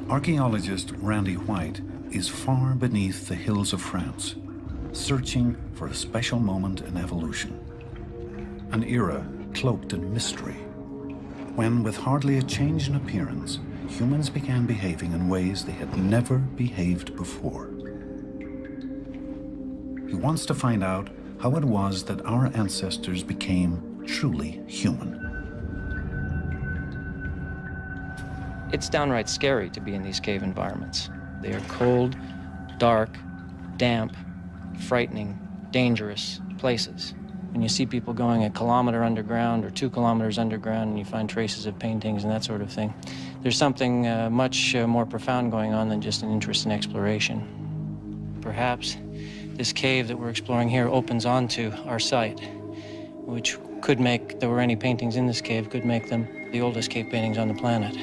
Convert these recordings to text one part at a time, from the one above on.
Archaeologist Randy White is far beneath the hills of France, searching for a special moment in evolution. An era cloaked in mystery, when with hardly a change in appearance, humans began behaving in ways they had never behaved before. He wants to find out how it was that our ancestors became truly human. It's downright scary to be in these cave environments. They are cold, dark, damp, frightening, dangerous places. When you see people going a kilometer underground or 2 kilometers underground and you find traces of paintings and that sort of thing, there's something much more profound going on than just an interest in exploration. Perhaps this cave that we're exploring here opens onto our site, which could make, if there were any paintings in this cave, could make them the oldest cave paintings on the planet.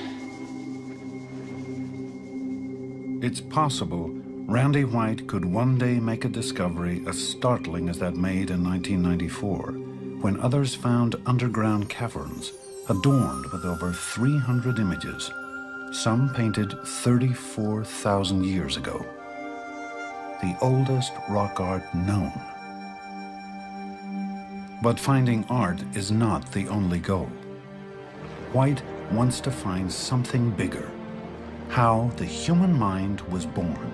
It's possible Randy White could one day make a discovery as startling as that made in 1994, when others found underground caverns adorned with over 300 images, some painted 34,000 years ago. The oldest rock art known. But finding art is not the only goal. White wants to find something bigger. How the human mind was born.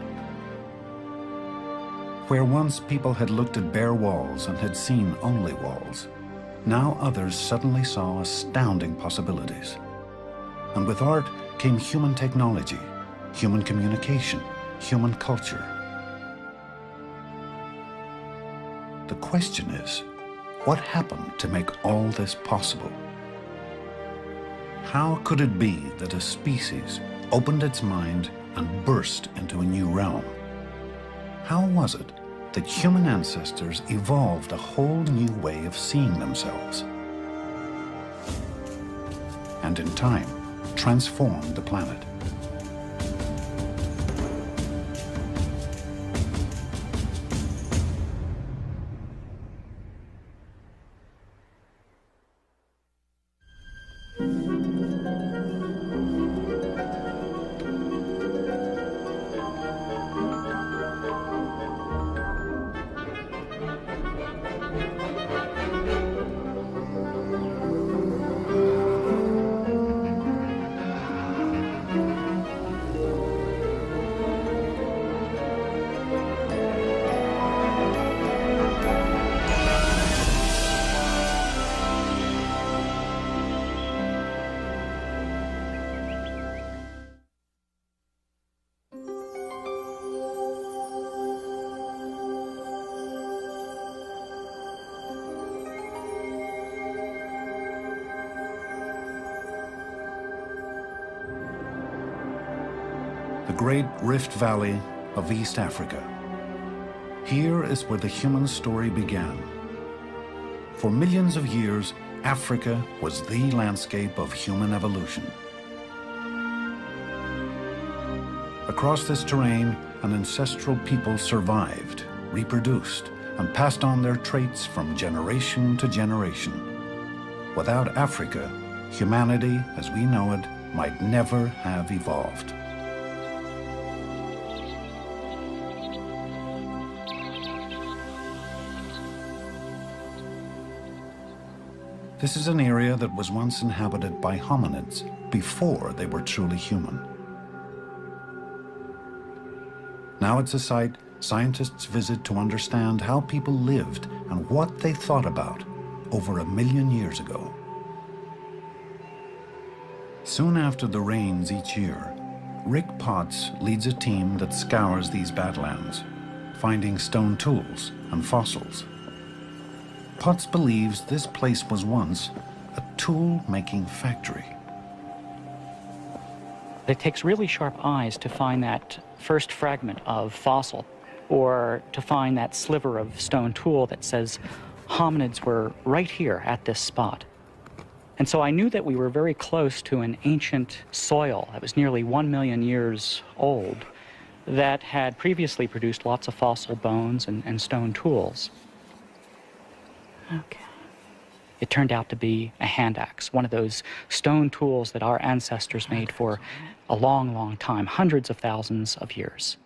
Where once people had looked at bare walls and had seen only walls, now others suddenly saw astounding possibilities. And with art came human technology, human communication, human culture. The question is, what happened to make all this possible? How could it be that a species opened its mind and burst into a new realm? How was it that human ancestors evolved a whole new way of seeing themselves? And in time, transformed the planet. The Great Rift Valley of East Africa. Here is where the human story began. For millions of years, Africa was the landscape of human evolution. Across this terrain, an ancestral people survived, reproduced, and passed on their traits from generation to generation. Without Africa, humanity as we know it might never have evolved. This is an area that was once inhabited by hominids before they were truly human. Now it's a site scientists visit to understand how people lived and what they thought about over 1 million years ago. Soon after the rains each year, Rick Potts leads a team that scours these badlands, finding stone tools and fossils. Potts believes this place was once a tool-making factory. It takes really sharp eyes to find that first fragment of fossil, or to find that sliver of stone tool that says hominids were right here at this spot. And so I knew that we were very close to an ancient soil that was nearly 1 million years old that had previously produced lots of fossil bones and stone tools. Okay. It turned out to be a hand axe, one of those stone tools that our ancestors made for a long, long time, hundreds of thousands of years.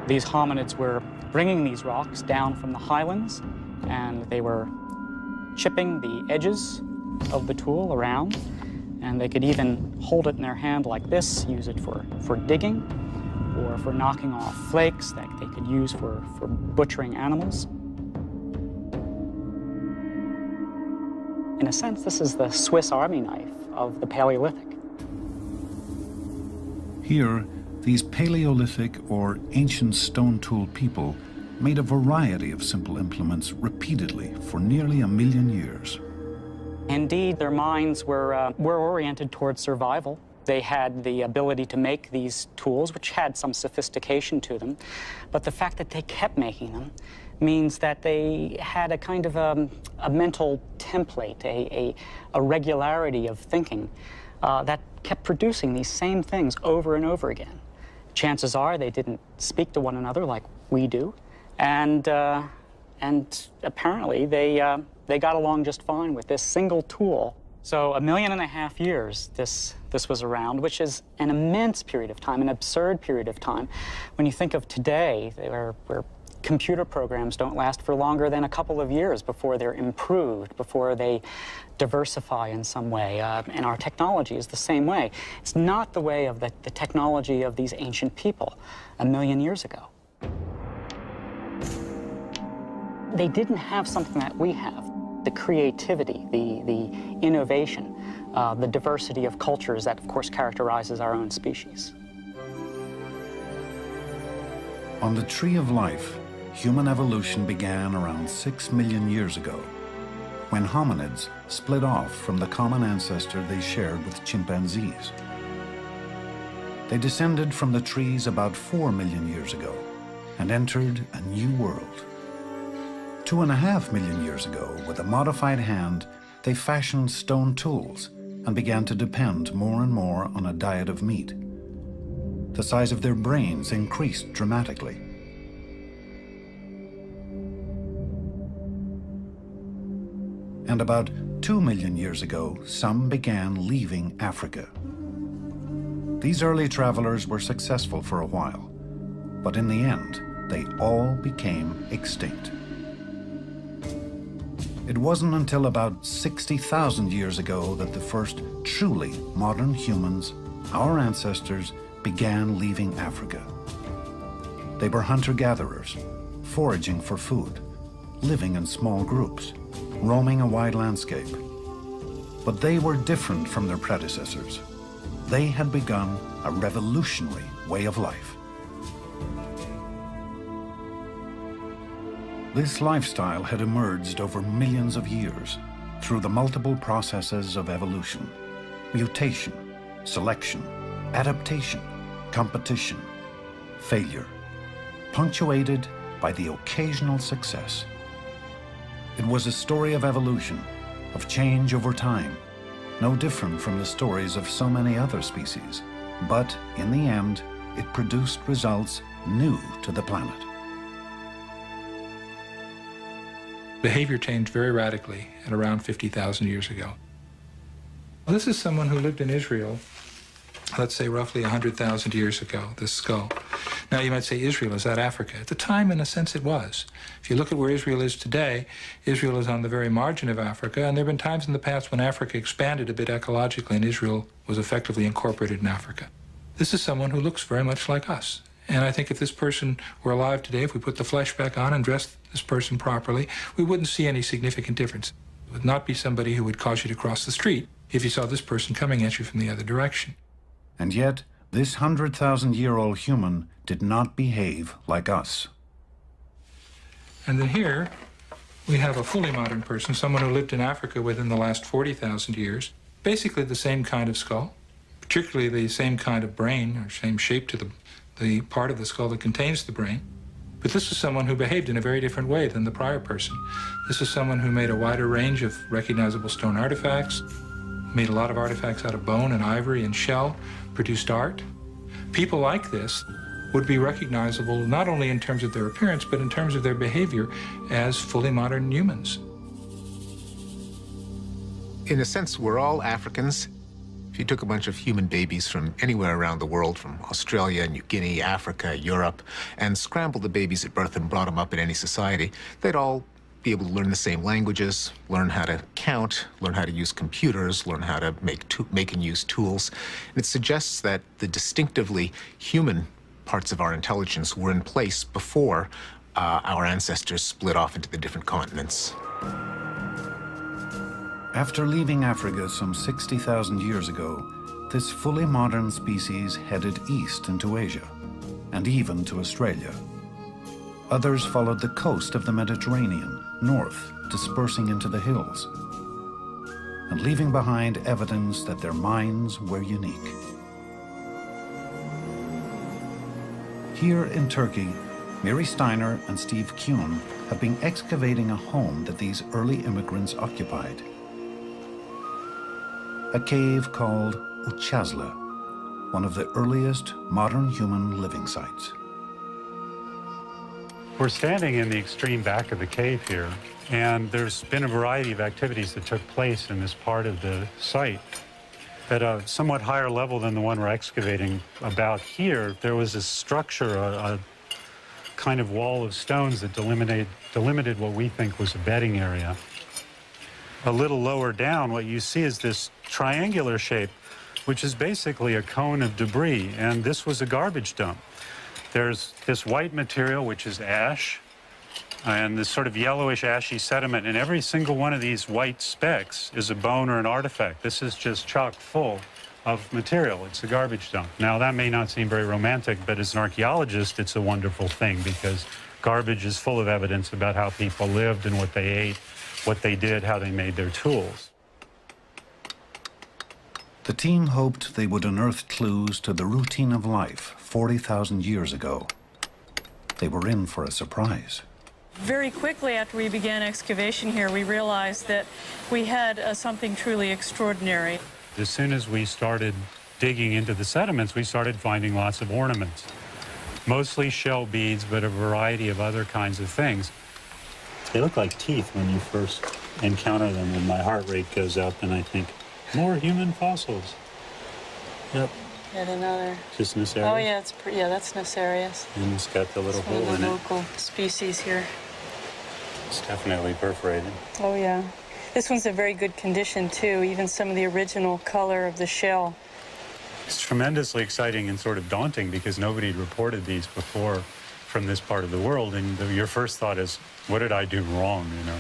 These hominids were bringing these rocks down from the highlands, and they were chipping the edges of the tool around, and they could even hold it in their hand like this, use it for digging, or for knocking off flakes that they could use for butchering animals. In a sense, this is the Swiss Army knife of the Paleolithic. Here, these Paleolithic or ancient stone tool people made a variety of simple implements repeatedly for nearly 1 million years. Indeed, their minds were oriented towards survival. They had the ability to make these tools, which had some sophistication to them, but the fact that they kept making them means that they had a kind of a mental template, a regularity of thinking that kept producing these same things over and over again. Chances are they didn't speak to one another like we do, and apparently they got along just fine with this single tool. So 1.5 million years this was around, which is an immense period of time, an absurd period of time. When you think of today, where computer programs don't last for longer than a couple of years before they're improved, before they diversify in some way, and our technology is the same way. It's not the way of the technology of these ancient people 1 million years ago. They didn't have something that we have. The creativity, the innovation, the diversity of cultures that, of course, characterizes our own species. On the Tree of Life, human evolution began around 6 million years ago, when hominids split off from the common ancestor they shared with chimpanzees. They descended from the trees about 4 million years ago and entered a new world. 2.5 million years ago, with a modified hand, they fashioned stone tools and began to depend more and more on a diet of meat. The size of their brains increased dramatically. And about 2 million years ago, some began leaving Africa. These early travelers were successful for a while, but in the end, they all became extinct. It wasn't until about 60,000 years ago that the first truly modern humans, our ancestors, began leaving Africa. They were hunter-gatherers, foraging for food, living in small groups, roaming a wide landscape. But they were different from their predecessors. They had begun a revolutionary way of life. This lifestyle had emerged over millions of years through the multiple processes of evolution: mutation, selection, adaptation, competition, failure, punctuated by the occasional success. It was a story of evolution, of change over time, no different from the stories of so many other species. But in the end, it produced results new to the planet. Behavior changed very radically at around 50,000 years ago. This is someone who lived in Israel, let's say roughly 100,000 years ago, this skull. Now you might say, Israel, is that Africa? At the time, in a sense, it was. If you look at where Israel is today, Israel is on the very margin of Africa, and there have been times in the past when Africa expanded a bit ecologically and Israel was effectively incorporated in Africa. This is someone who looks very much like us. And I think if this person were alive today, if we put the flesh back on and dressed this person properly, we wouldn't see any significant difference. It would not be somebody who would cause you to cross the street if you saw this person coming at you from the other direction. And yet, this 100,000-year-old human did not behave like us. And then here, we have a fully modern person, someone who lived in Africa within the last 40,000 years. Basically the same kind of skull, particularly the same kind of brain, or same shape to the part of the skull that contains the brain. But this is someone who behaved in a very different way than the prior person. This is someone who made a wider range of recognizable stone artifacts, made a lot of artifacts out of bone and ivory and shell, produced art. People like this would be recognizable not only in terms of their appearance, but in terms of their behavior as fully modern humans. In a sense, we're all Africans. If you took a bunch of human babies from anywhere around the world, from Australia, New Guinea, Africa, Europe, and scrambled the babies at birth and brought them up in any society, they'd all be able to learn the same languages, learn how to count, learn how to use computers, learn how to make and use tools. And it suggests that the distinctively human parts of our intelligence were in place before our ancestors split off into the different continents. After leaving Africa some 60,000 years ago, this fully modern species headed east into Asia, and even to Australia. Others followed the coast of the Mediterranean, north, dispersing into the hills, and leaving behind evidence that their minds were unique. Here in Turkey, Mary Steiner and Steve Kuhn have been excavating a home that these early immigrants occupied. A cave called Uchazla, one of the earliest modern human living sites. We're standing in the extreme back of the cave here, and there's been a variety of activities that took place in this part of the site. At a somewhat higher level than the one we're excavating about here, there was a structure, a kind of wall of stones that delimited what we think was a bedding area. A little lower down, what you see is this triangular shape, which is basically a cone of debris, and this was a garbage dump. There's this white material, which is ash, and this sort of yellowish ashy sediment, and every single one of these white specks is a bone or an artifact. This is just chock full of material. It's a garbage dump. Now, that may not seem very romantic, but as an archaeologist, it's a wonderful thing, because garbage is full of evidence about how people lived and what they ate, what they did, how they made their tools. The team hoped they would unearth clues to the routine of life 40,000 years ago. They were in for a surprise. Very quickly after we began excavation here, we realized that we had something truly extraordinary. As soon as we started digging into the sediments, we started finding lots of ornaments. Mostly shell beads, but a variety of other kinds of things. They look like teeth when you first encounter them, and my heart rate goes up, and I think, more human fossils. Yep. Yet another. Just Nacerius? Oh, yeah, yeah, that's Nacerius. And it's got the little hole in it. One of the local species here. It's definitely perforated. Oh, yeah. This one's in very good condition, too, even some of the original color of the shell. It's tremendously exciting and sort of daunting because nobody had reported these before from this part of the world, and your first thought is, what did I do wrong, you know?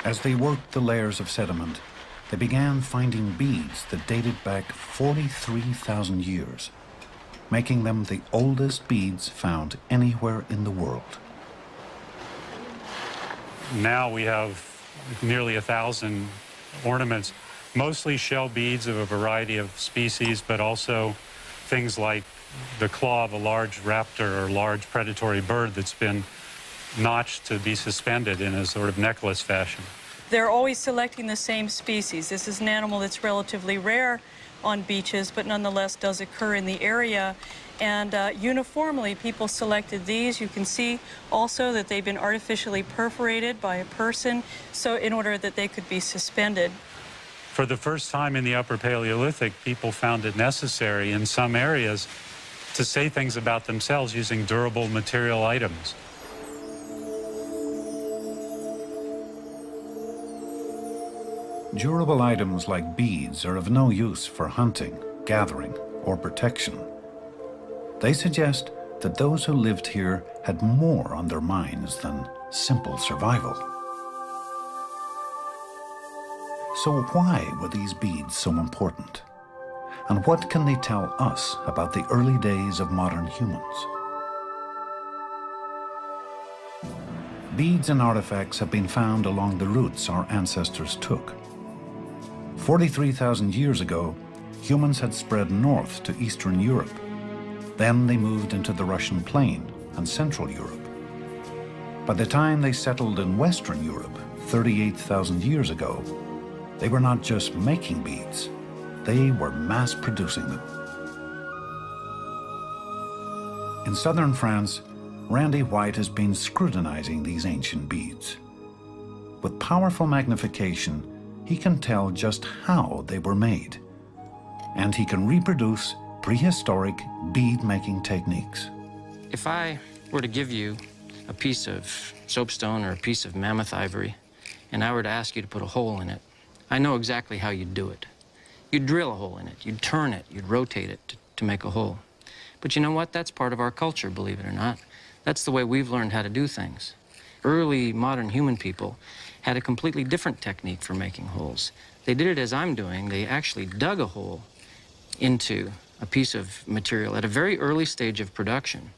As they worked the layers of sediment, they began finding beads that dated back 43,000 years, making them the oldest beads found anywhere in the world. Now we have nearly 1,000 ornaments, mostly shell beads of a variety of species, but also things like the claw of a large raptor or large predatory bird that's been notched to be suspended in a sort of necklace fashion. They're always selecting the same species. This is an animal that's relatively rare on beaches, but nonetheless does occur in the area. And uniformly, people selected these. You can see also that they've been artificially perforated by a person, so in order that they could be suspended. For the first time in the Upper Paleolithic, people found it necessary in some areas to say things about themselves using durable material items. Durable items like beads are of no use for hunting, gathering, or protection. They suggest that those who lived here had more on their minds than simple survival. So why were these beads so important? And what can they tell us about the early days of modern humans? Beads and artifacts have been found along the routes our ancestors took. 43,000 years ago, humans had spread north to Eastern Europe. Then they moved into the Russian plain and Central Europe. By the time they settled in Western Europe, 38,000 years ago, they were not just making beads, they were mass-producing them. In southern France, Randy White has been scrutinizing these ancient beads. With powerful magnification, he can tell just how they were made, and he can reproduce prehistoric bead-making techniques. If I were to give you a piece of soapstone or a piece of mammoth ivory, and I were to ask you to put a hole in it, I know exactly how you'd do it. You'd drill a hole in it, you'd turn it, you'd rotate it to make a hole. But you know what? That's part of our culture, believe it or not. That's the way we've learned how to do things. Early modern human people had a completely different technique for making holes. They did it as I'm doing. They actually dug a hole into a piece of material at a very early stage of production,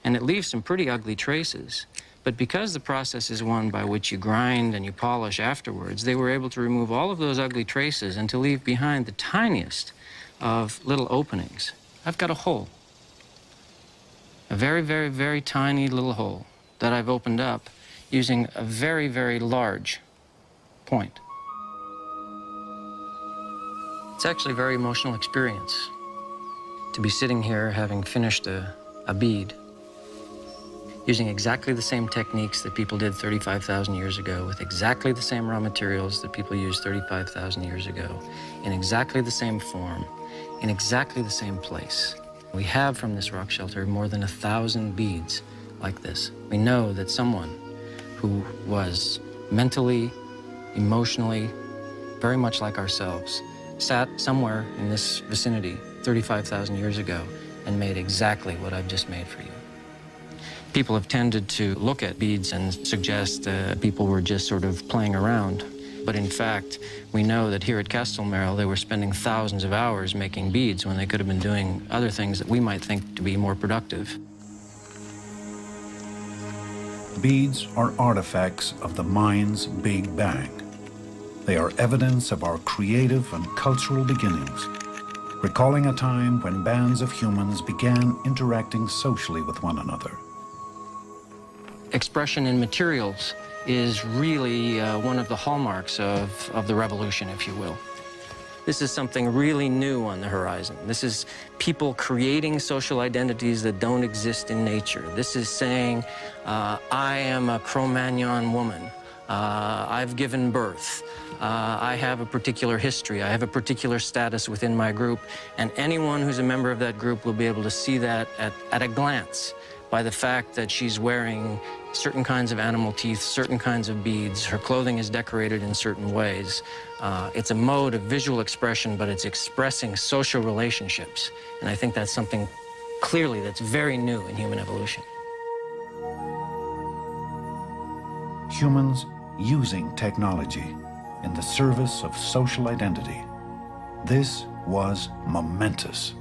and it leaves some pretty ugly traces. But because the process is one by which you grind and you polish afterwards, they were able to remove all of those ugly traces and to leave behind the tiniest of little openings. I've got a hole. A very, very, very tiny little hole that I've opened up using a very, very large point. It's actually a very emotional experience to be sitting here having finished a bead using exactly the same techniques that people did 35,000 years ago, with exactly the same raw materials that people used 35,000 years ago, in exactly the same form, in exactly the same place. We have from this rock shelter more than 1,000 beads like this. We know that someone who was mentally, emotionally, very much like ourselves, sat somewhere in this vicinity 35,000 years ago and made exactly what I've just made for you. People have tended to look at beads and suggest people were just sort of playing around. But in fact, we know that here at Castelmerle, they were spending thousands of hours making beads when they could have been doing other things that we might think to be more productive. Beads are artifacts of the mind's Big Bang. They are evidence of our creative and cultural beginnings, recalling a time when bands of humans began interacting socially with one another. Expression in materials is really one of the hallmarks of the revolution, if you will. This is something really new on the horizon. This is people creating social identities that don't exist in nature. This is saying, I am a Cro-Magnon woman. I've given birth. I have a particular history. I have a particular status within my group. And anyone who's a member of that group will be able to see that at a glance by the fact that she's wearing certain kinds of animal teeth, certain kinds of beads. Her clothing is decorated in certain ways. It's a mode of visual expression, but it's expressing social relationships. And I think that's something clearly that's very new in human evolution. Humans using technology in the service of social identity. This was momentous.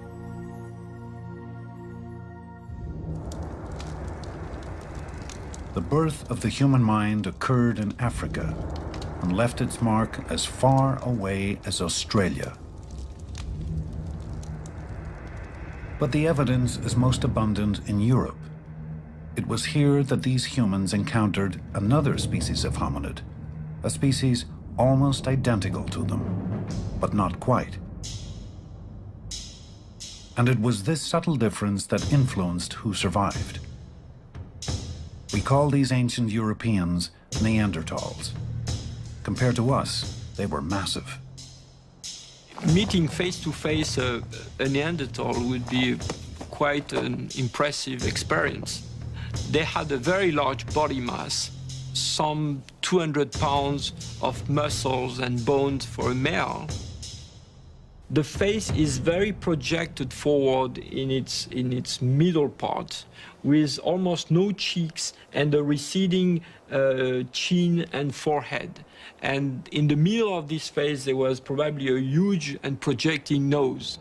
The birth of the human mind occurred in Africa and left its mark as far away as Australia. But the evidence is most abundant in Europe. It was here that these humans encountered another species of hominid, a species almost identical to them, but not quite. And it was this subtle difference that influenced who survived. We call these ancient Europeans Neanderthals. Compared to us, they were massive. Meeting face-to-face a Neanderthal would be quite an impressive experience. They had a very large body mass, some 200 pounds of muscles and bones for a male. The face is very projected forward in its middle part, with almost no cheeks and a receding chin and forehead. And in the middle of this face, there was probably a huge and projecting nose.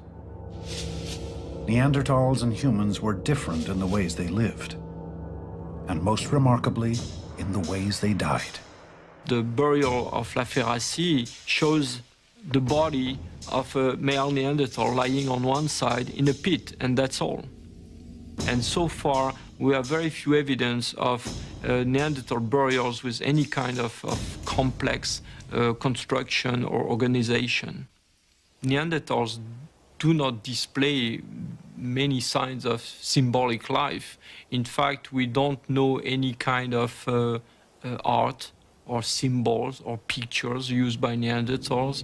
Neanderthals and humans were different in the ways they lived, and most remarkably, in the ways they died. The burial of La Ferracie shows the body of a male Neanderthal lying on one side in a pit, and that's all. And so far, we have very few evidence of Neanderthal burials with any kind of complex construction or organization. Neanderthals do not display many signs of symbolic life. In fact, we don't know any kind of art or symbols or pictures used by Neanderthals.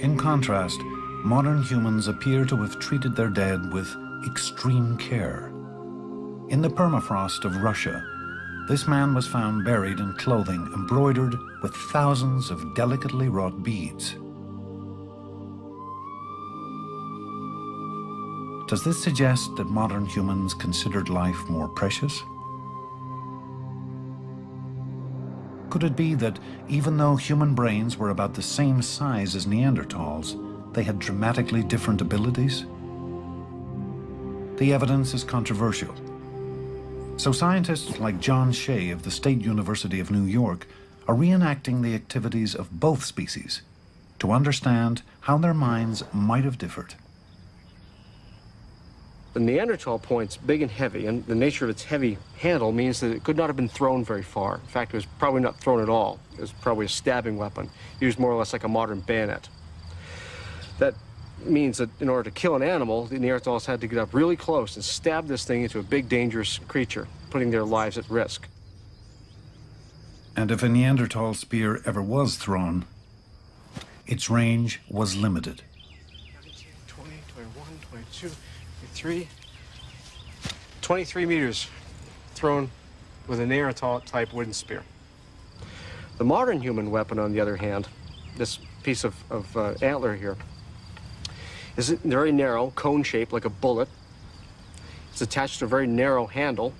In contrast, modern humans appear to have treated their dead with extreme care. In the permafrost of Russia, this man was found buried in clothing embroidered with thousands of delicately wrought beads. Does this suggest that modern humans considered life more precious? Could it be that even though human brains were about the same size as Neanderthals, they had dramatically different abilities? The evidence is controversial. So scientists like John Shea of the State University of New York are reenacting the activities of both species to understand how their minds might have differed. The Neanderthal point's big and heavy, and the nature of its heavy handle means that it could not have been thrown very far. In fact, it was probably not thrown at all. It was probably a stabbing weapon, used more or less like a modern bayonet. That means that in order to kill an animal, the Neanderthals had to get up really close and stab this thing into a big, dangerous creature, putting their lives at risk. And if a Neanderthal spear ever was thrown, its range was limited. 19, 20, 21, 22, 23 meters thrown with a Neanderthal-type wooden spear. The modern human weapon, on the other hand, this piece of antler here, is very narrow, cone-shaped, like a bullet. It's attached to a very narrow handle.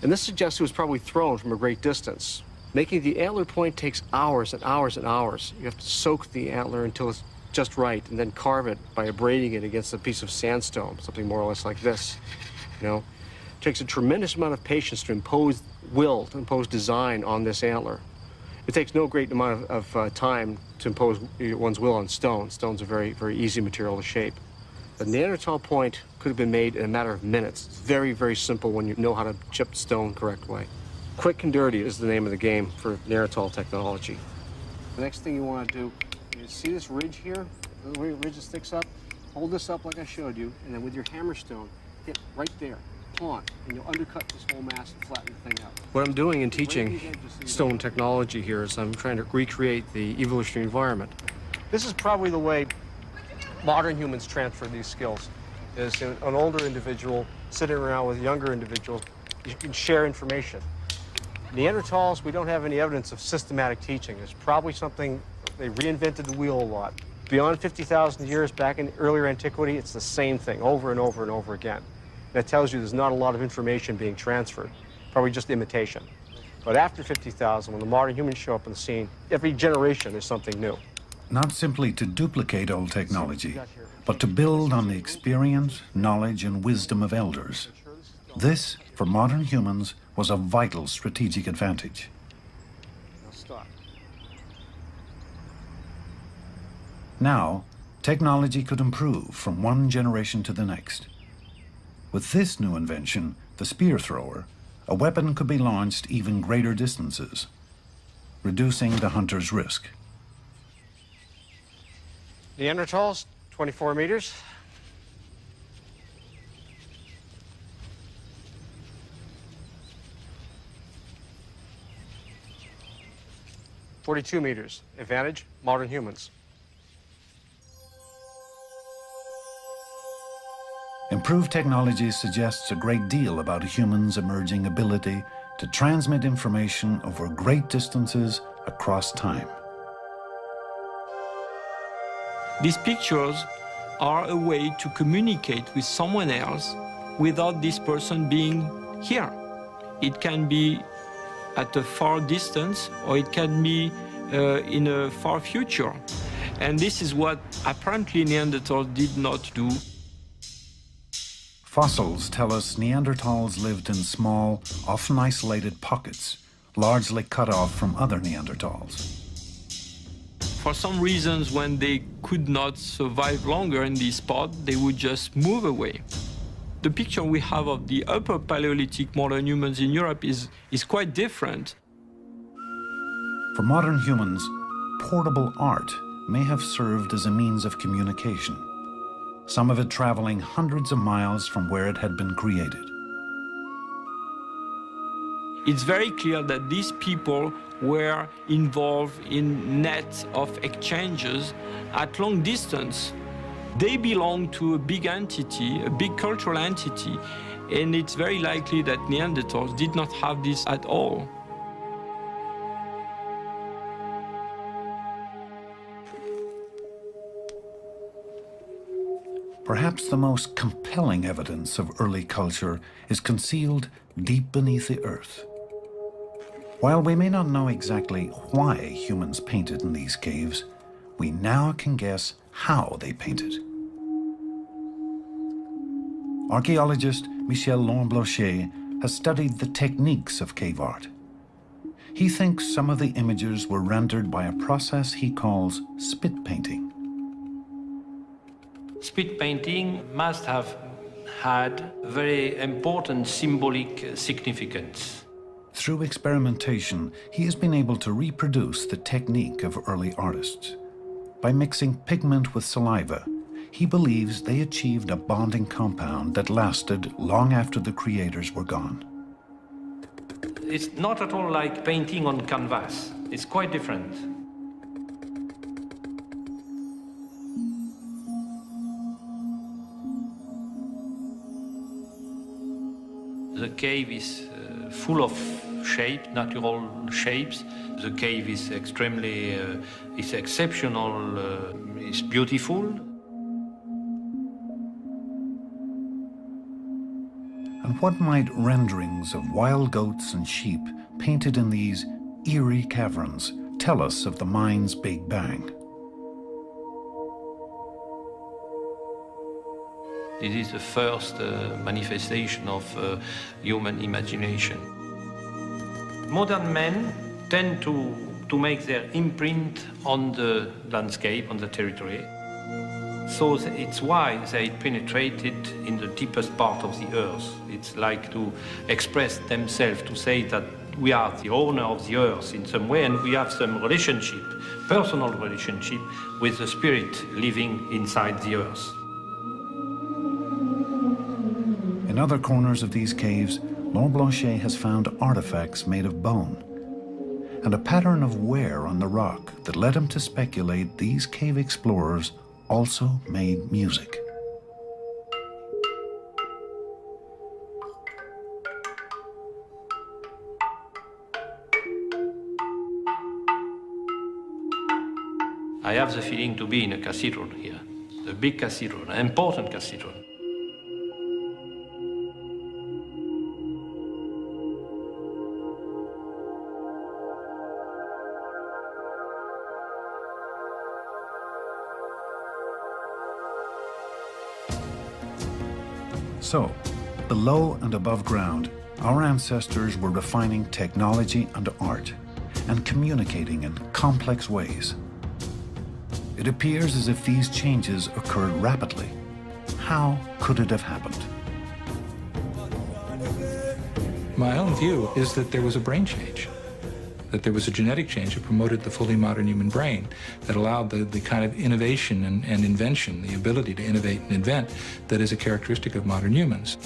And this suggests it was probably thrown from a great distance. Making the antler point takes hours and hours and hours. You have to soak the antler until it's just right, and then carve it by abrading it against a piece of sandstone, something more or less like this. You know, it takes a tremendous amount of patience to impose will, to impose design on this antler. It takes no great amount of time to impose one's will on stone. Stone's a very, very easy material to shape. The Neanderthal point could have been made in a matter of minutes. It's very, very simple when you know how to chip stone the correct way. Quick and dirty is the name of the game for Neanderthal technology. The next thing you want to do, you see this ridge here? The way the ridge sticks up? Hold this up like I showed you, and then with your hammerstone, hit right there. On, and you'll undercut this whole mass and flatten the thing out. What I'm doing in teaching stone technology here is I'm trying to recreate the evolutionary environment. This is probably the way modern humans transfer these skills, is an older individual sitting around with younger individuals. You can share information. Neanderthals, we don't have any evidence of systematic teaching. There's probably something, they reinvented the wheel a lot. Beyond 50,000 years back in earlier antiquity, it's the same thing over and over and over again. That tells you there's not a lot of information being transferred, probably just imitation. But after 50,000, when the modern humans show up on the scene, every generation there's something new. Not simply to duplicate old technology, but to build on the experience, knowledge, and wisdom of elders. This, for modern humans, was a vital strategic advantage. Now stop. Now, technology could improve from one generation to the next. With this new invention, the spear thrower, a weapon could be launched even greater distances, reducing the hunter's risk. Neanderthals, 24 meters. .42 meters. Advantage, modern humans. Improved technology suggests a great deal about a human's emerging ability to transmit information over great distances across time. These pictures are a way to communicate with someone else without this person being here. It can be at a far distance, or it can be in a far future. And this is what apparently Neanderthals did not do. Fossils tell us Neanderthals lived in small, often isolated pockets, largely cut off from other Neanderthals. For some reasons, when they could not survive longer in this spot, they would just move away. The picture we have of the upper Paleolithic modern humans in Europe is quite different. For modern humans, portable art may have served as a means of communication. some of it traveling hundreds of miles from where it had been created. It's very clear that these people were involved in nets of exchanges at long distance. They belong to a big entity, a big cultural entity, and it's very likely that Neanderthals did not have this at all. Perhaps the most compelling evidence of early culture is concealed deep beneath the earth. While we may not know exactly why humans painted in these caves, we now can guess how they painted. Archaeologist Michel Blanchet has studied the techniques of cave art. He thinks some of the images were rendered by a process he calls spit painting. Spit painting must have had very important symbolic significance. Through experimentation, he has been able to reproduce the technique of early artists. By mixing pigment with saliva, he believes they achieved a bonding compound that lasted long after the creators were gone. It's not at all like painting on canvas. It's quite different. The cave is full of shapes, natural shapes. The cave is extremely, it's exceptional, it's beautiful. And what might renderings of wild goats and sheep painted in these eerie caverns tell us of the mind's Big Bang? This is the first manifestation of human imagination. Modern men tend to make their imprint on the landscape, on the territory. So it's why they penetrated in the deepest part of the earth. It's like to express themselves, to say that we are the owner of the earth in some way, and we have some relationship, personal relationship, with the spirit living inside the earth. In other corners of these caves, Blanchet has found artifacts made of bone and a pattern of wear on the rock that led him to speculate these cave explorers also made music. I have the feeling to be in a cathedral here, a big cathedral, an important cathedral. So, below and above ground, our ancestors were refining technology and art and communicating in complex ways. It appears as if these changes occurred rapidly. How could it have happened? My own view is that there was a brain change, that there was a genetic change that promoted the fully modern human brain, that allowed the kind of innovation and invention, the ability to innovate and invent that is a characteristic of modern humans.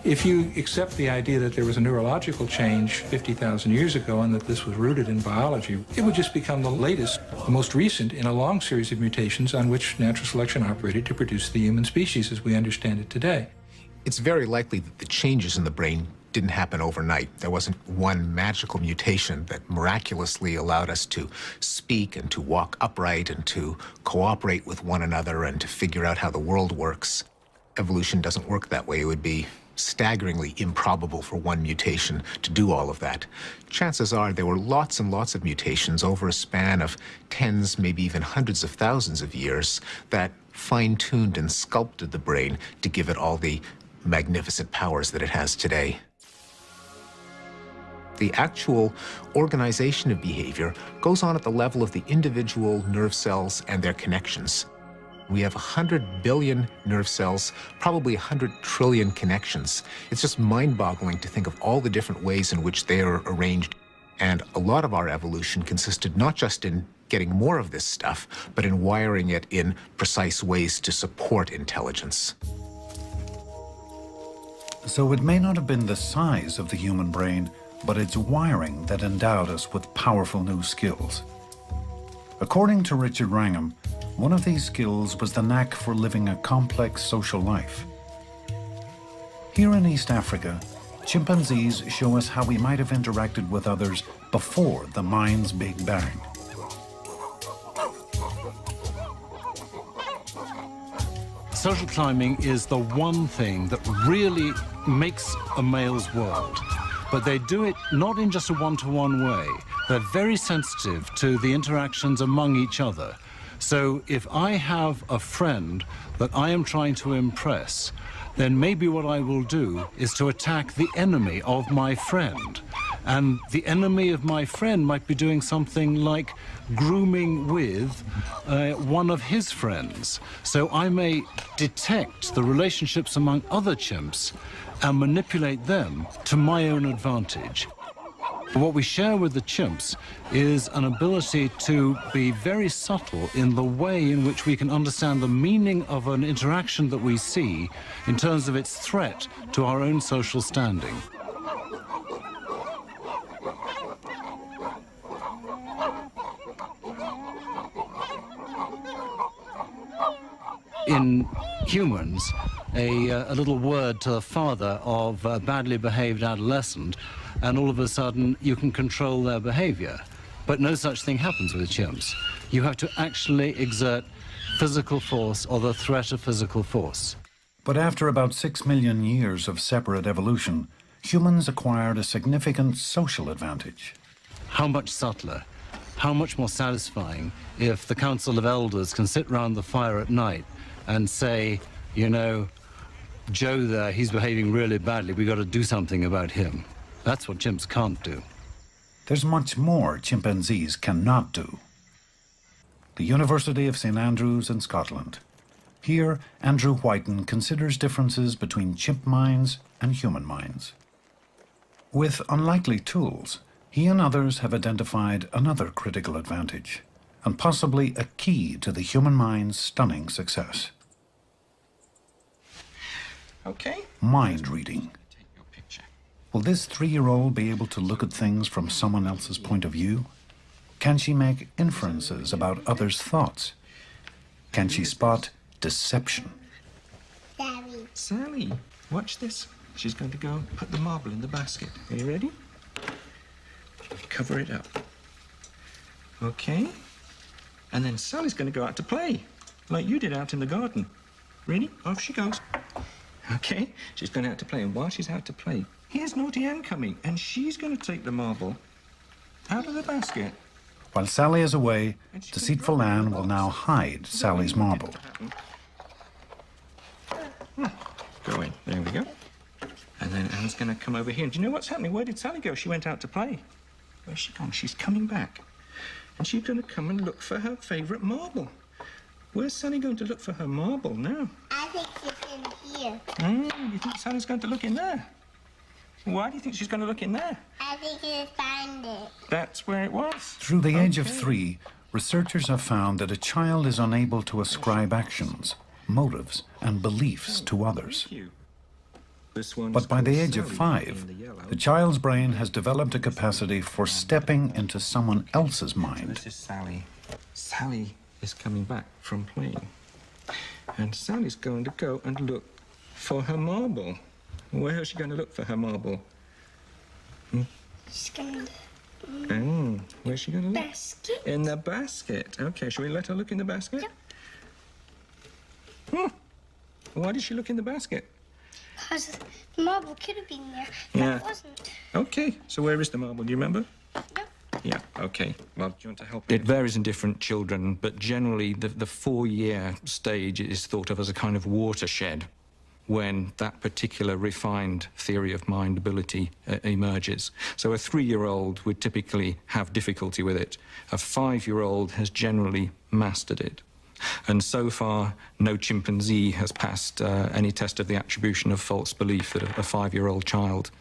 If you accept the idea that there was a neurological change 50,000 years ago and that this was rooted in biology, it would just become the latest, the most recent in a long series of mutations on which natural selection operated to produce the human species as we understand it today. It's very likely that the changes in the brain didn't happen overnight. There wasn't one magical mutation that miraculously allowed us to speak and to walk upright and to cooperate with one another and to figure out how the world works. Evolution doesn't work that way. It would be staggeringly improbable for one mutation to do all of that. Chances are there were lots and lots of mutations over a span of tens, maybe even hundreds of thousands of years that fine-tuned and sculpted the brain to give it all the magnificent powers that it has today. The actual organization of behavior goes on at the level of the individual nerve cells and their connections. We have 100 billion nerve cells, probably 100 trillion connections. It's just mind-boggling to think of all the different ways in which they are arranged. And a lot of our evolution consisted not just in getting more of this stuff, but in wiring it in precise ways to support intelligence. So it may not have been the size of the human brain, but its wiring that endowed us with powerful new skills. According to Richard Wrangham, one of these skills was the knack for living a complex social life. Here in East Africa, chimpanzees show us how we might have interacted with others before the mind's Big Bang. Social climbing is the one thing that really makes a male's world. But they do it not in just a one-to-one way. They're very sensitive to the interactions among each other. So if I have a friend that I am trying to impress, then maybe what I will do is to attack the enemy of my friend. And the enemy of my friend might be doing something like grooming with one of his friends. So I may detect the relationships among other chimps and manipulate them to my own advantage. What we share with the chimps is an ability to be very subtle in the way in which we can understand the meaning of an interaction that we see in terms of its threat to our own social standing. In humans, a little word to the father of a badly behaved adolescent, and all of a sudden you can control their behavior. But no such thing happens with chimps. You have to actually exert physical force or the threat of physical force. But after about 6 million years of separate evolution, humans acquired a significant social advantage. How much subtler, how much more satisfying if the Council of Elders can sit round the fire at night and say, you know, Joe there, he's behaving really badly, we've got to do something about him. That's what chimps can't do. There's much more chimpanzees cannot do. The University of St Andrews in Scotland. Here, Andrew Whiten considers differences between chimp minds and human minds. With unlikely tools, he and others have identified another critical advantage, and possibly a key to the human mind's stunning success. Okay. Mind reading. Will this 3-year-old be able to look at things from someone else's point of view? Can she make inferences about others' thoughts? Can she spot deception? Daddy. Sally, watch this. She's going to go put the marble in the basket. Are you ready? Cover it up. Okay. And then Sally's going to go out to play, like you did out in the garden. Ready? Off she goes. Okay, she's going out to play, and while she's out to play, here's Naughty Ann coming, and she's going to take the marble out of the basket. While Sally is away, deceitful Anne will now hide Sally's marble. Go in. There we go. And then Anne's going to come over here. And do you know what's happening? Where did Sally go? She went out to play. Where's she gone? She's coming back. And she's going to come and look for her favourite marble. Where's Sally going to look for her marble now? I think it's in here. You think Sally's going to look in there? Why do you think she's going to look in there? I think it's found it. That's where it was. Through the age of 3, researchers have found that a child is unable to ascribe actions, motives, and beliefs to others. But by the age of 5, the child's brain has developed a capacity for stepping into someone else's mind. This is Sally. Sally is coming back from playing. And Sally's going to go and look for her marble. Where is she going to look for her marble? She's going to... where's she going to look? Basket. In the basket. Okay, shall we let her look in the basket? Yep. Why did she look in the basket? Because the marble could have been there, but it wasn't. Okay, so where is the marble? Do you remember? Yep. Yeah, okay. Well, do you want to help? It varies in different children, but generally the 4-year stage is thought of as a kind of watershed when that particular refined theory of mind ability emerges. So a 3-year-old would typically have difficulty with it. A 5-year-old has generally mastered it. And so far, no chimpanzee has passed any test of the attribution of false belief that a 5-year-old child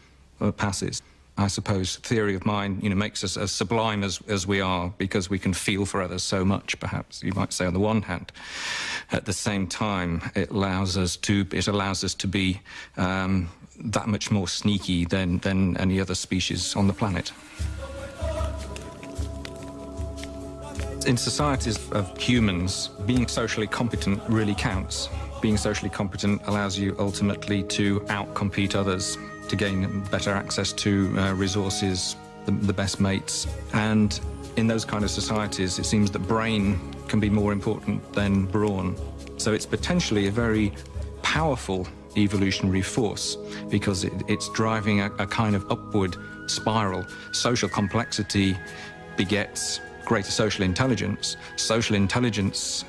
passes. I suppose, theory of mind, makes us as sublime as we are because we can feel for others so much, perhaps, you might say, on the one hand. At the same time, it allows us to be that much more sneaky than any other species on the planet. In societies of humans, being socially competent really counts. Being socially competent allows you ultimately to outcompete others, to gain better access to resources, the best mates. And in those kind of societies, it seems that brain can be more important than brawn. So it's potentially a very powerful evolutionary force because it's driving a kind of upward spiral. Social complexity begets greater social intelligence. Social intelligence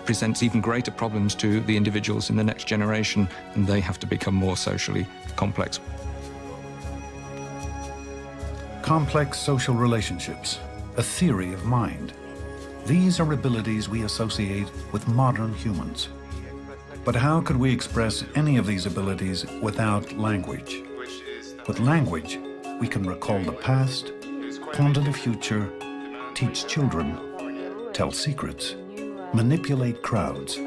presents even greater problems to the individuals in the next generation, and they have to become more socially complex. Complex social relationships, a theory of mind. These are abilities we associate with modern humans. But how could we express any of these abilities without language? With language, we can recall the past, ponder the future, teach children, tell secrets, manipulate crowds.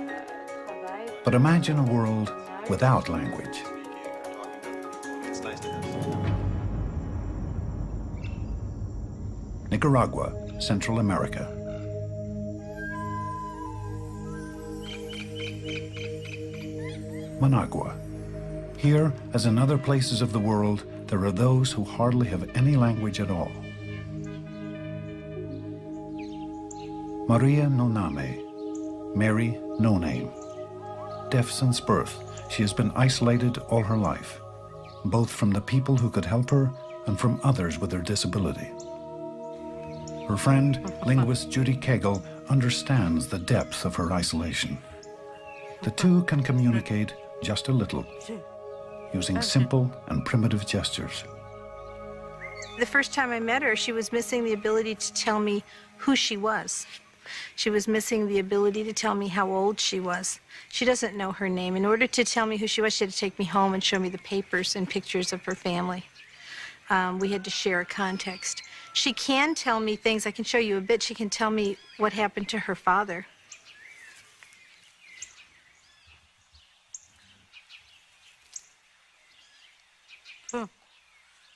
But imagine a world without language. Nicaragua, Central America. Managua. Here, as in other places of the world, there are those who hardly have any language at all. Maria no Name, Mary no name. Deaf since birth, she has been isolated all her life, both from the people who could help her and from others with her disability. Her friend, linguist Judy Cagle, understands the depth of her isolation. The two can communicate just a little, using simple and primitive gestures. The first time I met her, she was missing the ability to tell me who she was. She was missing the ability to tell me how old she was. She doesn't know her name. In order to tell me who she was, she had to take me home and show me the papers and pictures of her family. We had to share a context. She can tell me things. I can show you a bit. She can tell me what happened to her father.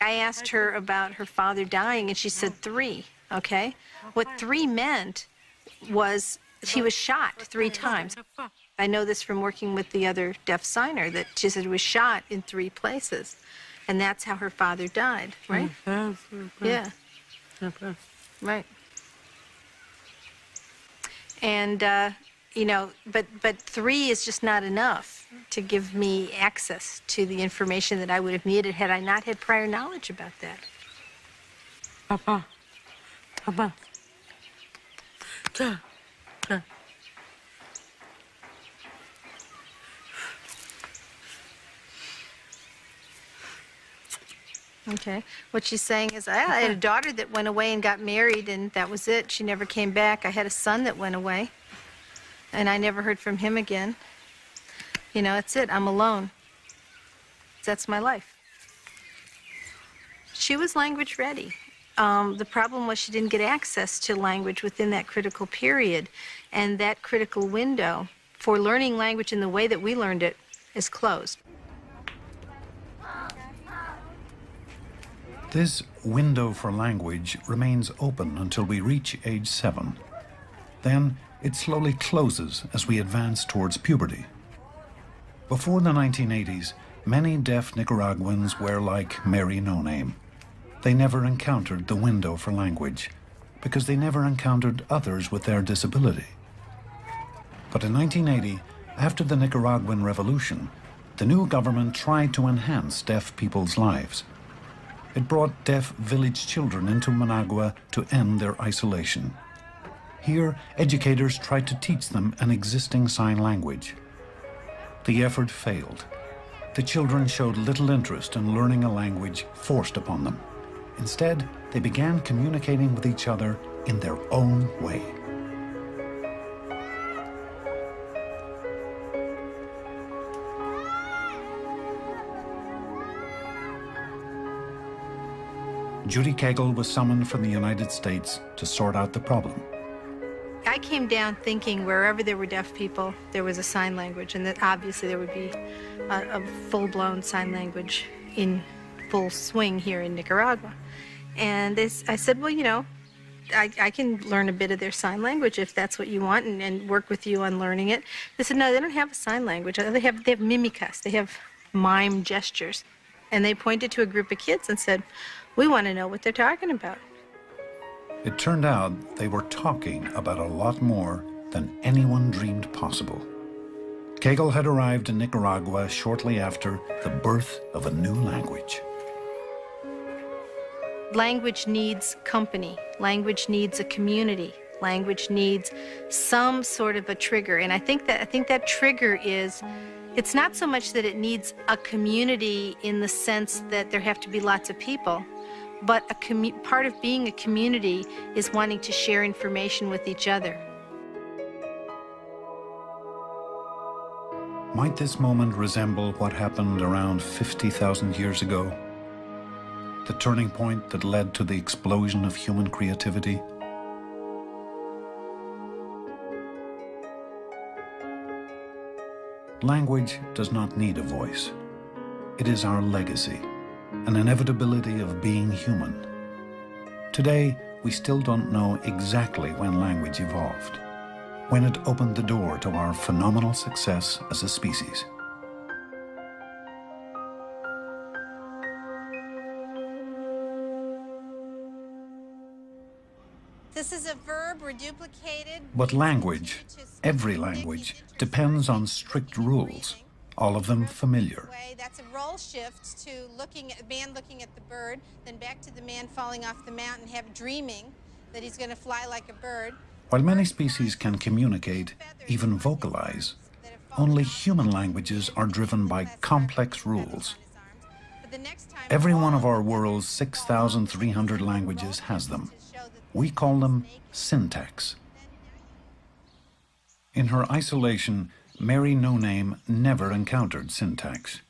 I asked her about her father dying, and she said 3, okay? What 3 meant was he was shot 3 times. I know this from working with the other deaf signer, that she said he was shot in 3 places. And that's how her father died, right? Yeah. Right. And, you know, but 3 is just not enough to give me access to the information that I would have needed had I not had prior knowledge about that. Papa. Papa. Okay. What she's saying is, I had a daughter that went away and got married, and that was it. She never came back. I had a son that went away, and I never heard from him again. You know, that's it. I'm alone. That's my life. She was language ready. The problem was she didn't get access to language within that critical period, and that critical window for learning language in the way that we learned it is closed. This window for language remains open until we reach age 7. Then it slowly closes as we advance towards puberty. Before the 1980s, many deaf Nicaraguans were like Mary No Name. They never encountered the window for language because they never encountered others with their disability. But in 1980, after the Nicaraguan Revolution, the new government tried to enhance deaf people's lives. It brought deaf village children into Managua to end their isolation. Here, educators tried to teach them an existing sign language. The effort failed. The children showed little interest in learning a language forced upon them. Instead, they began communicating with each other in their own way. Judy Cagle was summoned from the United States to sort out the problem. I came down thinking wherever there were deaf people, there was a sign language, and that obviously there would be a full-blown sign language in full swing here in Nicaragua. And I said, well, you know, I can learn a bit of their sign language if that's what you want, and work with you on learning it. They said, no, they don't have a sign language. They have mimicas. They have mime gestures. And they pointed to a group of kids and said, we want to know what they're talking about. It turned out they were talking about a lot more than anyone dreamed possible. Cagle had arrived in Nicaragua shortly after the birth of a new language. Language needs company. Language needs a community. Language needs some sort of a trigger. And I think that trigger is, it's not so much that it needs a community in the sense that there have to be lots of people, but part of being a community is wanting to share information with each other. Might this moment resemble what happened around 50,000 years ago? The turning point that led to the explosion of human creativity? Language does not need a voice. It is our legacy, an inevitability of being human. Today, we still don't know exactly when language evolved, when it opened the door to our phenomenal success as a species. This is a verb reduplicated. But language, every language, depends on strict rules, all of them familiar. That's a role shift to a man looking at the bird, then back to the man falling off the mountain, dreaming that he's going to fly like a bird. While many species can communicate, even vocalize, only human languages are driven by complex rules. Every one of our world's 6,300 languages has them. We call them syntax. In her isolation, Mary No Name never encountered syntax,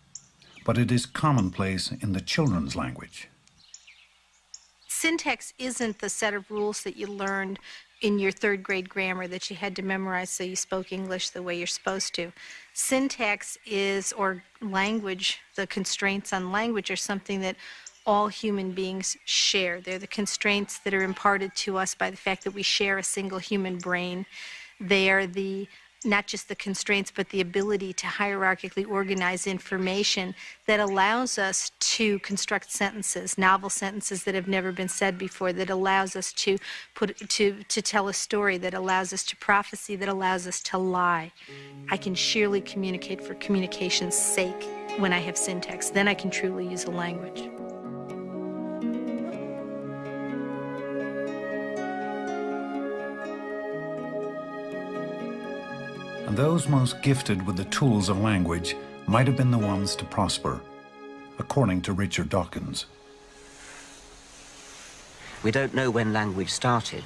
but it is commonplace in the children's language. Syntax isn't the set of rules that you learned in your third grade grammar that you had to memorize so you spoke English the way you're supposed to. Syntax is, or language, the constraints on language are something that all human beings share. They're the constraints that are imparted to us by the fact that we share a single human brain. They are not just the constraints, but the ability to hierarchically organize information that allows us to construct sentences, novel sentences that have never been said before, that allows us to tell a story, that allows us to prophecy, that allows us to lie. I can sheerly communicate for communication's sake when I have syntax. Then I can truly use a language. And those most gifted with the tools of language might have been the ones to prosper, according to Richard Dawkins. We don't know when language started,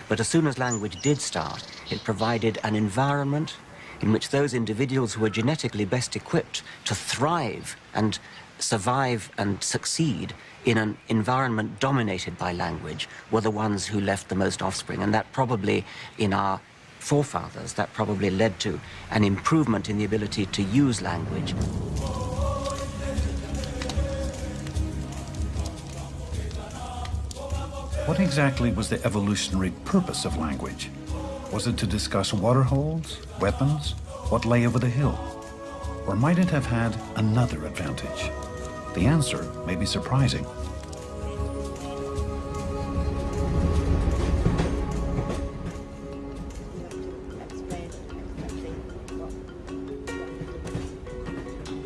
but as soon as language did start, it provided an environment in which those individuals who were genetically best equipped to thrive and survive and succeed in an environment dominated by language were the ones who left the most offspring. And that probably, in our forefathers, that probably led to an improvement in the ability to use language. What exactly was the evolutionary purpose of language? Was it to discuss water holes, weapons, what lay over the hill? Or might it have had another advantage? The answer may be surprising.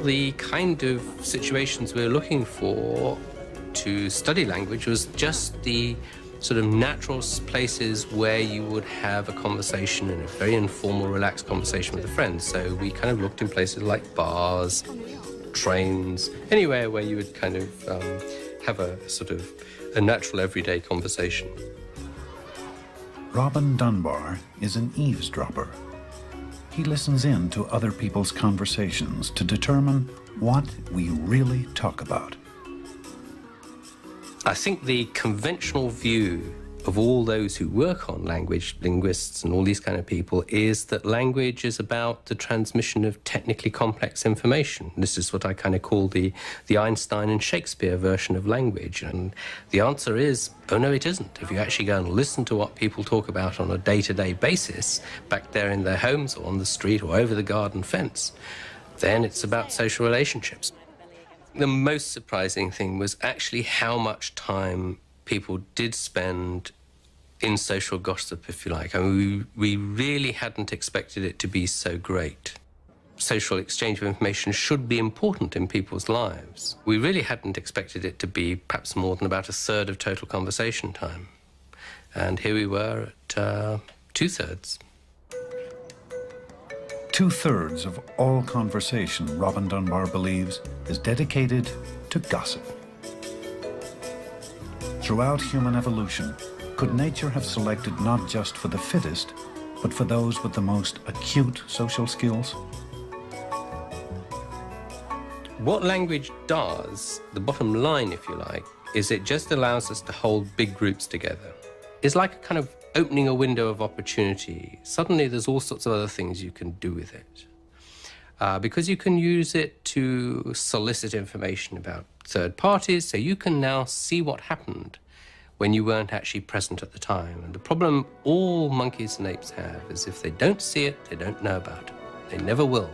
The kind of situations we were looking for to study language was just the sort of natural places where you would have a conversation, and a very informal, relaxed conversation with a friend. So we kind of looked in places like bars, trains, anywhere where you would kind of have a sort of a natural everyday conversation. Robin Dunbar is an eavesdropper. He listens in to other people's conversations to determine what we really talk about. I think the conventional view of all those who work on language, linguists and all these kind of people, is that language is about the transmission of technically complex information. This is what I kind of call the Einstein and Shakespeare version of language. And the answer is, oh no, it isn't. If you actually go and listen to what people talk about on a day-to-day basis, back there in their homes or on the street or over the garden fence, then it's about social relationships. The most surprising thing was actually how much time people did spend in social gossip, if you like. I mean, we really hadn't expected it to be so great. Social exchange of information should be important in people's lives. We really hadn't expected it to be perhaps more than about a third of total conversation time. And here we were at two-thirds. Two-thirds of all conversation, Robin Dunbar believes, is dedicated to gossip. Throughout human evolution, could nature have selected not just for the fittest, but for those with the most acute social skills? What language does, the bottom line, if you like, is it just allows us to hold big groups together. It's like a kind of opening a window of opportunity. Suddenly there's all sorts of other things you can do with it. Because you can use it to solicit information about third parties, so you can now see what happened when you weren't actually present at the time. And the problem all monkeys and apes have is if they don't see it, they don't know about it. They never will.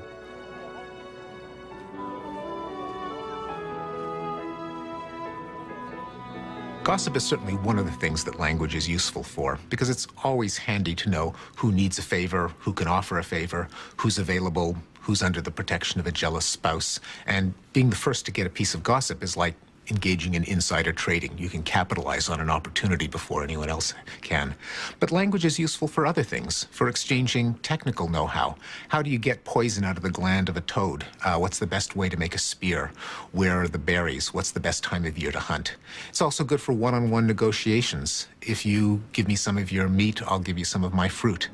Gossip is certainly one of the things that language is useful for, because it's always handy to know who needs a favor, who can offer a favor, who's available, who's under the protection of a jealous spouse. And being the first to get a piece of gossip is like engaging in insider trading. You can capitalize on an opportunity before anyone else can. But language is useful for other things, for exchanging technical know-how. How do you get poison out of the gland of a toad? What's the best way to make a spear? Where are the berries? What's the best time of year to hunt? It's also good for one-on-one negotiations. If you give me some of your meat, I'll give you some of my fruit.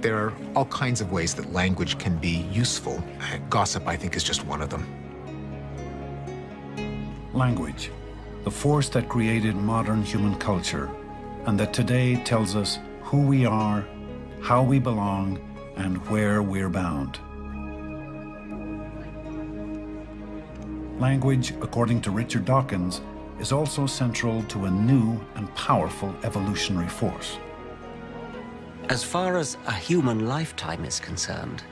There are all kinds of ways that language can be useful. Gossip, I think, is just one of them. Language, the force that created modern human culture, and that today tells us who we are, how we belong, and where we're bound. Language, according to Richard Dawkins, is also central to a new and powerful evolutionary force. As far as a human lifetime is concerned,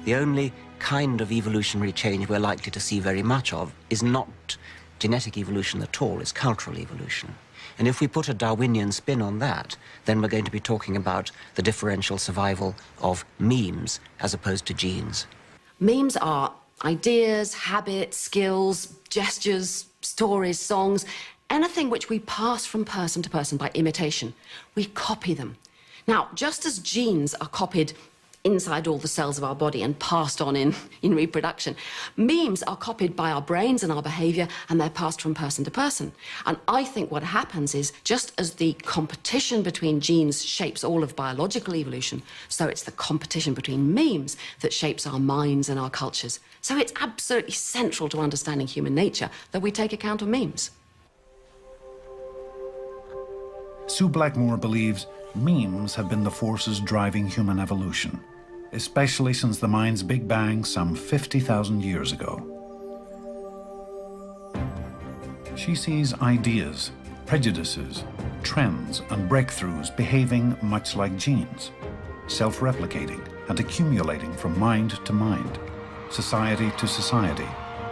the only kind of evolutionary change we're likely to see very much of is not genetic evolution at all, it's cultural evolution. And if we put a Darwinian spin on that, then we're going to be talking about the differential survival of memes as opposed to genes. Memes are ideas, habits, skills, gestures, stories, songs, anything which we pass from person to person by imitation. We copy them. Now, just as genes are copied inside all the cells of our body and passed on in reproduction, memes are copied by our brains and our behavior, and they're passed from person to person. And I think what happens is, just as the competition between genes shapes all of biological evolution, so it's the competition between memes that shapes our minds and our cultures. So it's absolutely central to understanding human nature that we take account of memes. Sue Blackmore believes memes have been the forces driving human evolution, especially since the mind's Big Bang some 50,000 years ago. She sees ideas, prejudices, trends, and breakthroughs behaving much like genes, self-replicating and accumulating from mind to mind, society to society,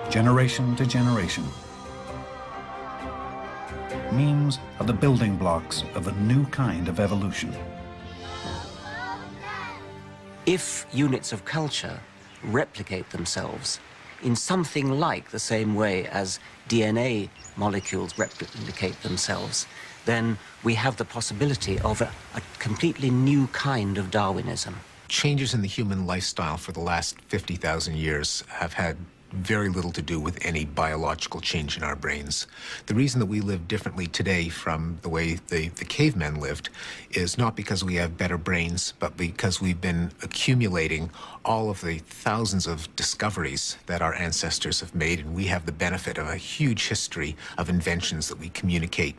generation to generation. Memes are the building blocks of a new kind of evolution. If units of culture replicate themselves in something like the same way as DNA molecules replicate themselves, then we have the possibility of a completely new kind of Darwinism. Changes in the human lifestyle for the last 50,000 years have had very little to do with any biological change in our brains. The reason that we live differently today from the way the cavemen lived is not because we have better brains, but because we've been accumulating all of the thousands of discoveries that our ancestors have made, and we have the benefit of a huge history of inventions that we communicate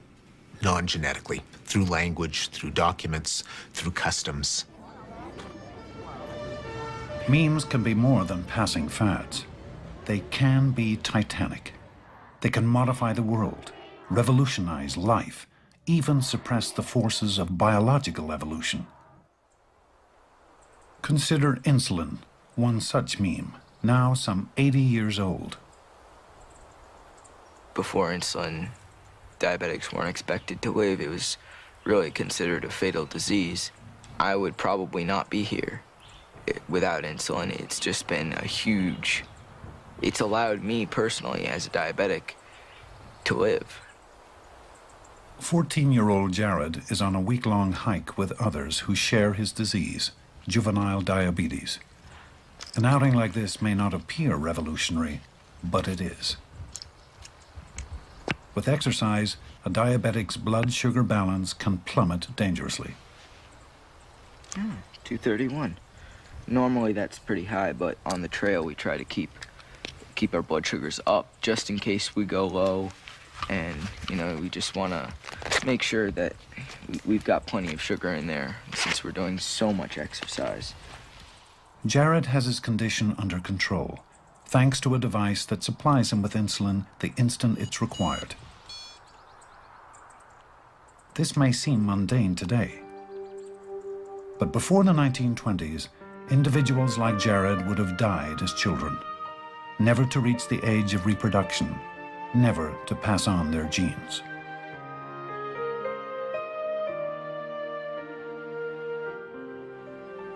non-genetically, through language, through documents, through customs. Memes can be more than passing fads. They can be titanic. They can modify the world, revolutionize life, even suppress the forces of biological evolution. Consider insulin, one such meme, now some 80 years old. Before insulin, diabetics weren't expected to live. It was really considered a fatal disease. I would probably not be here without insulin. It's just been a huge... It's allowed me personally, as a diabetic, to live. 14-year-old Jared is on a week-long hike with others who share his disease, juvenile diabetes. An outing like this may not appear revolutionary, but it is. With exercise, a diabetic's blood sugar balance can plummet dangerously. 231. Normally that's pretty high, but on the trail we try to keep our blood sugars up just in case we go low. And, you know, we just want to make sure that we've got plenty of sugar in there since we're doing so much exercise. Jared has his condition under control, thanks to a device that supplies him with insulin the instant it's required. This may seem mundane today, but before the 1920s, individuals like Jared would have died as children, never to reach the age of reproduction, never to pass on their genes.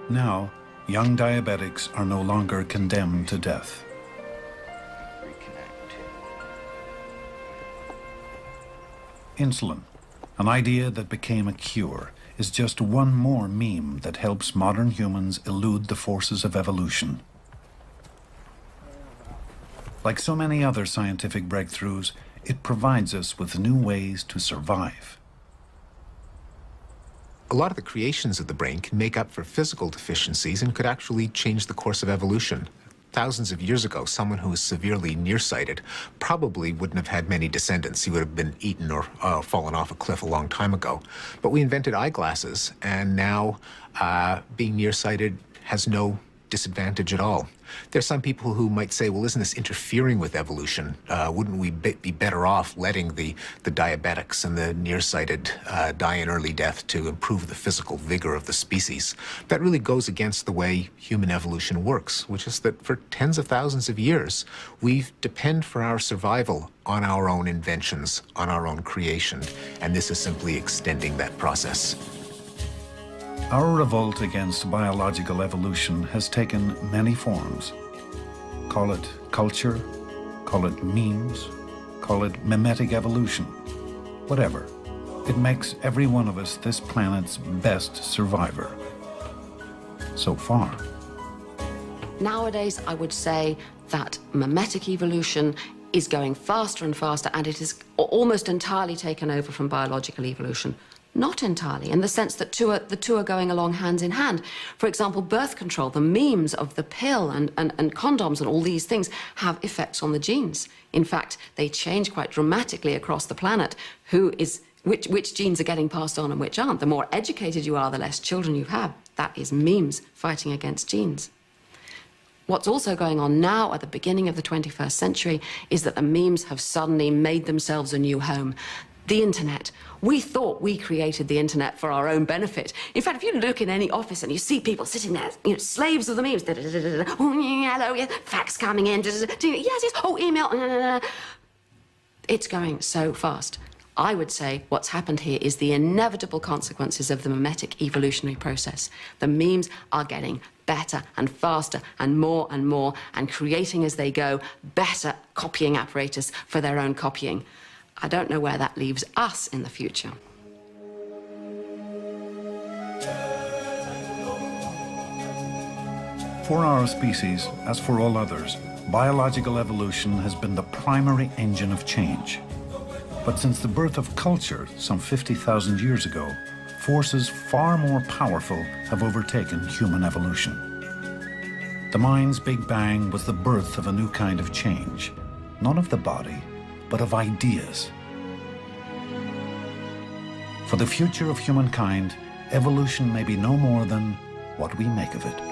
Now, young diabetics are no longer condemned to death. Insulin, an idea that became a cure, is just one more meme that helps modern humans elude the forces of evolution. Like so many other scientific breakthroughs, it provides us with new ways to survive. A lot of the creations of the brain can make up for physical deficiencies and could actually change the course of evolution. Thousands of years ago, someone who was severely nearsighted probably wouldn't have had many descendants. He would have been eaten or fallen off a cliff a long time ago. But we invented eyeglasses, and now being nearsighted has no disadvantage at all. There's some people who might say, well, isn't this interfering with evolution? Wouldn't we be better off letting the diabetics and the nearsighted die an early death to improve the physical vigor of the species? That really goes against the way human evolution works, which is that for tens of thousands of years, we've depend for our survival on our own inventions, on our own creation, and this is simply extending that process. Our revolt against biological evolution has taken many forms. Call it culture, call it memes, call it mimetic evolution, whatever. It makes every one of us this planet's best survivor. So far. Nowadays, I would say that mimetic evolution is going faster and faster, and it is almost entirely taken over from biological evolution. Not entirely, in the sense that the two are going along hand in hand. For example, birth control, the memes of the pill and condoms and all these things have effects on the genes. In fact, they change quite dramatically across the planet which genes are getting passed on and which aren't. The more educated you are, the less children you have. That is memes fighting against genes. What's also going on now at the beginning of the 21st century is that the memes have suddenly made themselves a new home. The internet. We thought we created the internet for our own benefit. In fact, if you look in any office and you see people sitting there, you know, slaves of the memes, oh, hello, yes, fax coming in, yes, yes, oh, email, it's going so fast. I would say what's happened here is the inevitable consequences of the mimetic evolutionary process. The memes are getting better and faster and more and creating as they go better copying apparatus for their own copying. I don't know where that leaves us in the future. For our species, as for all others, biological evolution has been the primary engine of change. But since the birth of culture some 50,000 years ago, forces far more powerful have overtaken human evolution. The mind's Big Bang was the birth of a new kind of change, not of the body, but of ideas. For the future of humankind, evolution may be no more than what we make of it.